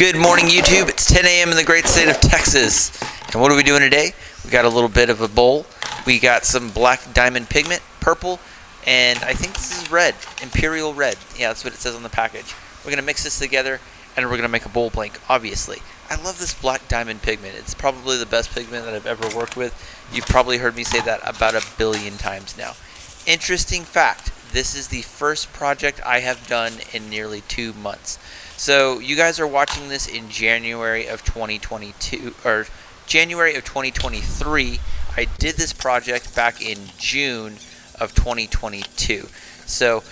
Good morning, YouTube. It's 10 a.m. in the great state of Texas. And what are we doing today? We got a little bit of a bowl. We got some black diamond pigment, purple, and I think this is red, imperial red. Yeah, that's what it says on the package. We're going to mix this together, and we're going to make a bowl blank, obviously. I love this black diamond pigment. It's probably the best pigment that I've ever worked with. You've probably heard me say that about 1 billion times now. Interesting fact, this is the first project I have done in nearly 2 months. So you guys are watching this in January of 2022 or January of 2023. I did this project back in June of 2022. So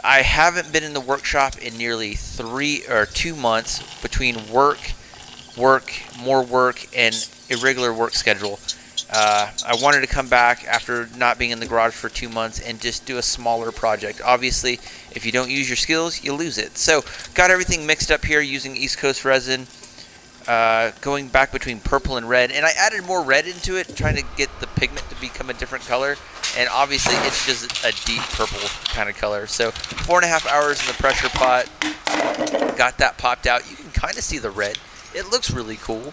I haven't been in the workshop in nearly 2 months between work, more work, and irregular work schedule. I wanted to come back after not being in the garage for 2 months and just do a smaller project. Obviously, if you don't use your skills, you lose it. So, got everything mixed up here using East Coast resin, going back between purple and red. And I added more red into it, trying to get the pigment to become a different color. And obviously, it's just a deep purple kind of color. So, 4.5 hours in the pressure pot. Got that popped out. You can kind of see the red. It looks really cool.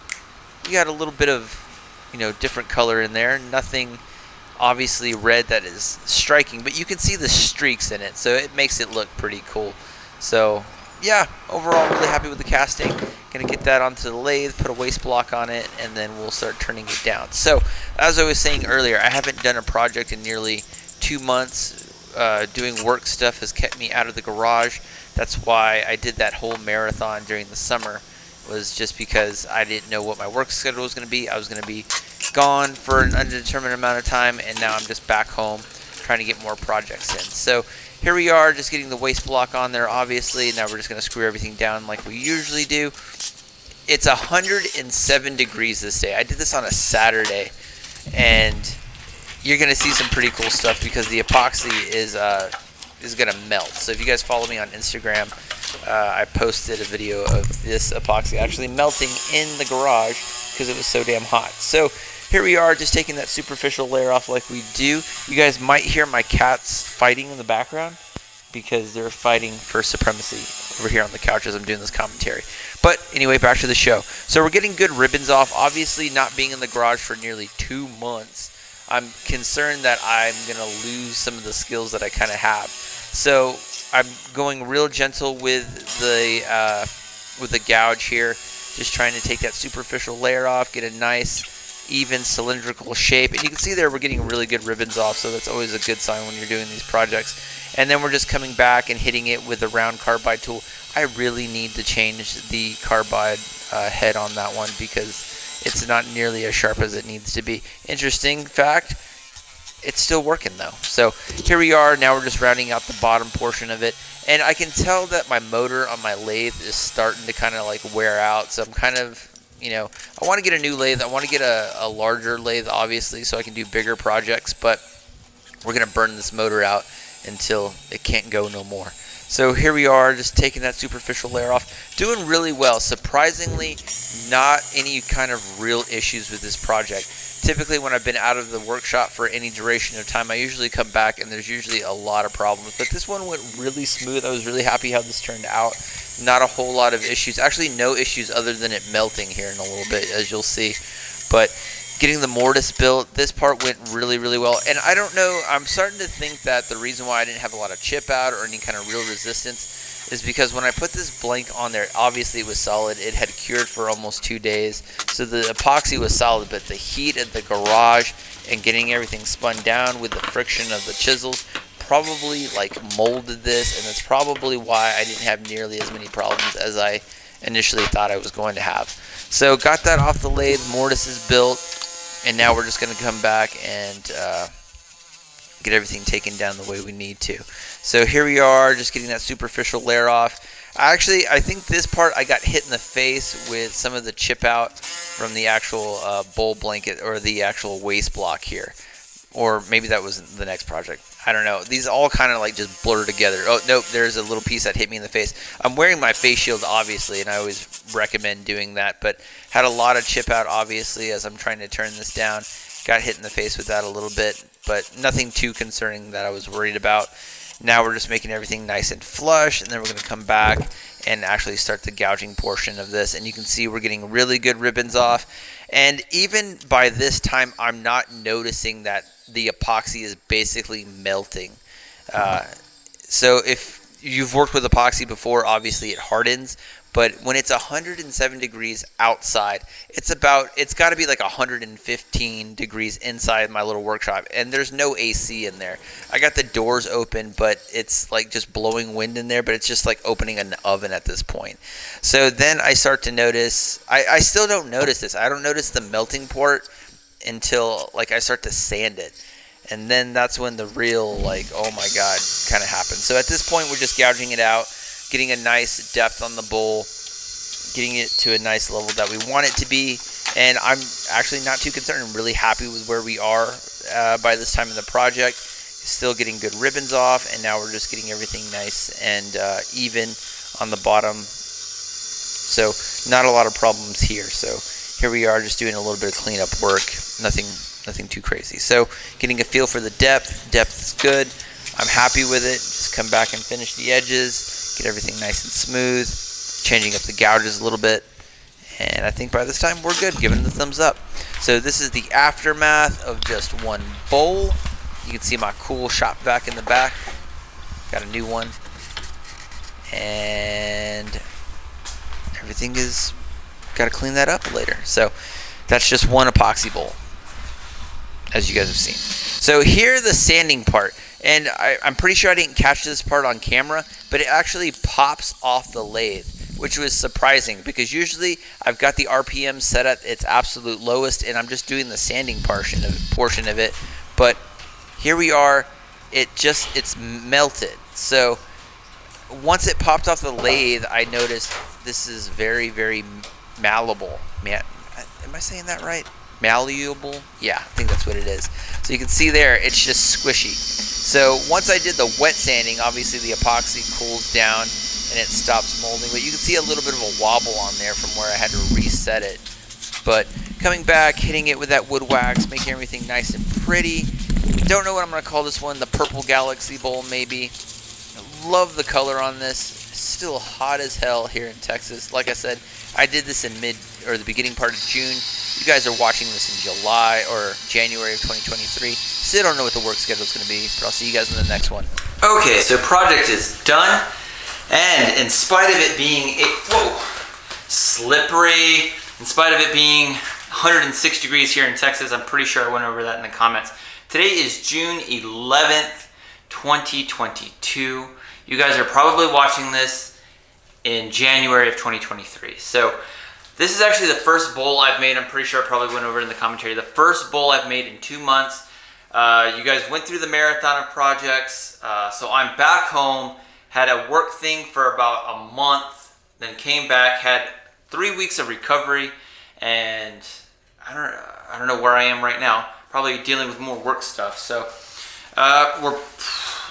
You got a little bit of different color in there. Nothing obviously red that is striking, but you can see the streaks in it, so it makes it look pretty cool. So yeah, overall really happy with the casting. Gonna get that onto the lathe, put a waste block on it, and then we'll start turning it down. So as I was saying earlier, I haven't done a project in nearly 2 months. Doing work stuff has kept me out of the garage. That's why I did that whole marathon during the summer, was just because I didn't know what my work schedule was going to be. I was going to be gone for an undetermined amount of time, and now I'm just back home trying to get more projects in. So here we are, just getting the waste block on there, obviously. Now we're just going to screw everything down like we usually do. It's 107 degrees this day. I did this on a Saturday, and you're going to see some pretty cool stuff because the epoxy is going to melt. So if you guys follow me on Instagram, I posted a video of this epoxy actually melting in the garage because it was so damn hot. So here we are, just taking that superficial layer off like we do. You guys might hear my cats fighting in the background because they're fighting for supremacy over here on the couch as I'm doing this commentary. But anyway, back to the show. So we're getting good ribbons off. Obviously, not being in the garage for nearly 2 months, I'm concerned that I'm going to lose some of the skills that I kind of have. So I'm going real gentle with the gouge here, just trying to take that superficial layer off, get a nice even cylindrical shape. And you can see there we're getting really good ribbons off, so that's always a good sign when you're doing these projects. And then we're just coming back and hitting it with the round carbide tool. I really need to change the carbide head on that one because it's not nearly as sharp as it needs to be. Interesting fact, it's still working though. So here we are, now we're just rounding out the bottom portion of it. And I can tell that my motor on my lathe is starting to kind of like wear out. So I'm kind of, I want to get a new lathe. I want to get a larger lathe, obviously, so I can do bigger projects. But we're going to burn this motor out until it can't go no more. So here we are, just taking that superficial layer off. Doing really well. Surprisingly, not any kind of real issues with this project. Typically, when I've been out of the workshop for any duration of time, I usually come back and there's usually a lot of problems. But this one went really smooth. I was really happy how this turned out. Not a whole lot of issues. Actually, no issues other than it melting here in a little bit, as you'll see. But getting the mortise built, this part went really, really well. And I don't know, I'm starting to think that the reason why I didn't have a lot of chip out or any kind of real resistance is because when I put this blank on there, obviously it was solid. It had cured for almost 2 days. So the epoxy was solid, but the heat of the garage and getting everything spun down with the friction of the chisels probably like molded this, and that's probably why I didn't have nearly as many problems as I initially thought I was going to have. So got that off the lathe, mortise is built, and now we're just going to come back and get everything taken down the way we need to. So here we are, just getting that superficial layer off. Actually, I think this part I got hit in the face with some of the chip out from the actual bowl blanket or the actual waste block here. Or maybe that was the next project. I don't know. These all kind of like just blur together. Oh, nope, there's a little piece that hit me in the face. I'm wearing my face shield, obviously, and I always recommend doing that. But had a lot of chip out, obviously, as I'm trying to turn this down. Got hit in the face with that a little bit, but nothing too concerning that I was worried about. Now we're just making everything nice and flush, and then we're going to come back and actually start the gouging portion of this. And you can see we're getting really good ribbons off. And even by this time, I'm not noticing that the epoxy is basically melting. So if you've worked with epoxy before, obviously it hardens. But when it's 107 degrees outside, it's got to be like 115 degrees inside my little workshop. And there's no AC in there. I got the doors open, but it's like just blowing wind in there. But it's just like opening an oven at this point. So then I start to notice, I still don't notice this. I don't notice the melting part until like I start to sand it. And then that's when the real like, oh my God, kind of happens. So at this point, we're just gouging it out, getting a nice depth on the bowl, getting it to a nice level that we want it to be. And I'm actually not too concerned. I'm really happy with where we are by this time in the project. Still getting good ribbons off, and now we're just getting everything nice and even on the bottom. So not a lot of problems here. So here we are just doing a little bit of cleanup work. Nothing too crazy. So getting a feel for the depth. Depth is good. I'm happy with it. Just come back and finish the edges. Get everything nice and smooth. Changing up the gouges a little bit. And I think by this time we're good. Giving the thumbs up. So this is the aftermath of just one bowl. You can see my cool shop vac in the back. Got a new one. And everything is... got to clean that up later. So that's just one epoxy bowl, as you guys have seen. So here the sanding part, and I'm pretty sure I didn't catch this part on camera, but it actually pops off the lathe, which was surprising because usually I've got the RPM set at its absolute lowest and I'm just doing the sanding portion of it. But here we are, it's melted. So once it popped off the lathe, I noticed this is very, very malleable. Am I saying that right? Malleable? Yeah, I think that's what it is. So you can see there, it's just squishy. So once I did the wet sanding, obviously the epoxy cools down and it stops molding. But you can see a little bit of a wobble on there from where I had to reset it. But coming back, hitting it with that wood wax, making everything nice and pretty. Don't know what I'm going to call this one, the Purple Galaxy Bowl maybe. Love the color on this. It's still hot as hell here in Texas. Like I said, I did this in the beginning part of June. You guys are watching this in July or January of 2023. Still don't know what the work schedule is going to be, but I'll see you guys in the next one. Okay, so project is done. And in spite of it being slippery, in spite of it being 106 degrees here in Texas, I'm pretty sure I went over that in the comments. Today is June 11th, 2022. You guys are probably watching this in January of 2023. So this is actually the first bowl I've made. I'm pretty sure I probably went over it in the commentary. The first bowl I've made in 2 months. You guys went through the marathon of projects. So I'm back home, had a work thing for about a month, then came back, had 3 weeks of recovery, and I don't know where I am right now. Probably dealing with more work stuff. So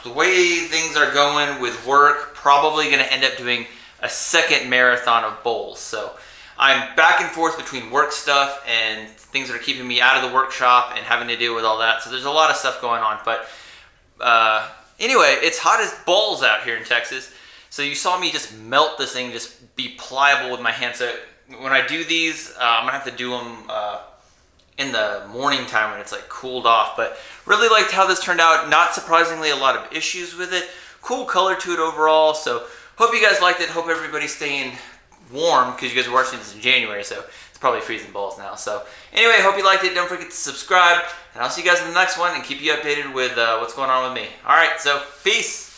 the way things are going with work, probably going to end up doing a second marathon of bowls. So I'm back and forth between work stuff and things that are keeping me out of the workshop and having to deal with all that. So there's a lot of stuff going on. But anyway, it's hot as balls out here in Texas. So you saw me just melt this thing, just be pliable with my hands. So when I do these, I'm going to have to do them in the morning time when it's like cooled off. But really liked how this turned out. Not surprisingly, a lot of issues with it. Cool color to it overall. So hope you guys liked it. Hope everybody's staying warm because you guys are watching this in January. So it's probably freezing balls now. So anyway, hope you liked it. Don't forget to subscribe. And I'll see you guys in the next one and keep you updated with what's going on with me. All right, so peace.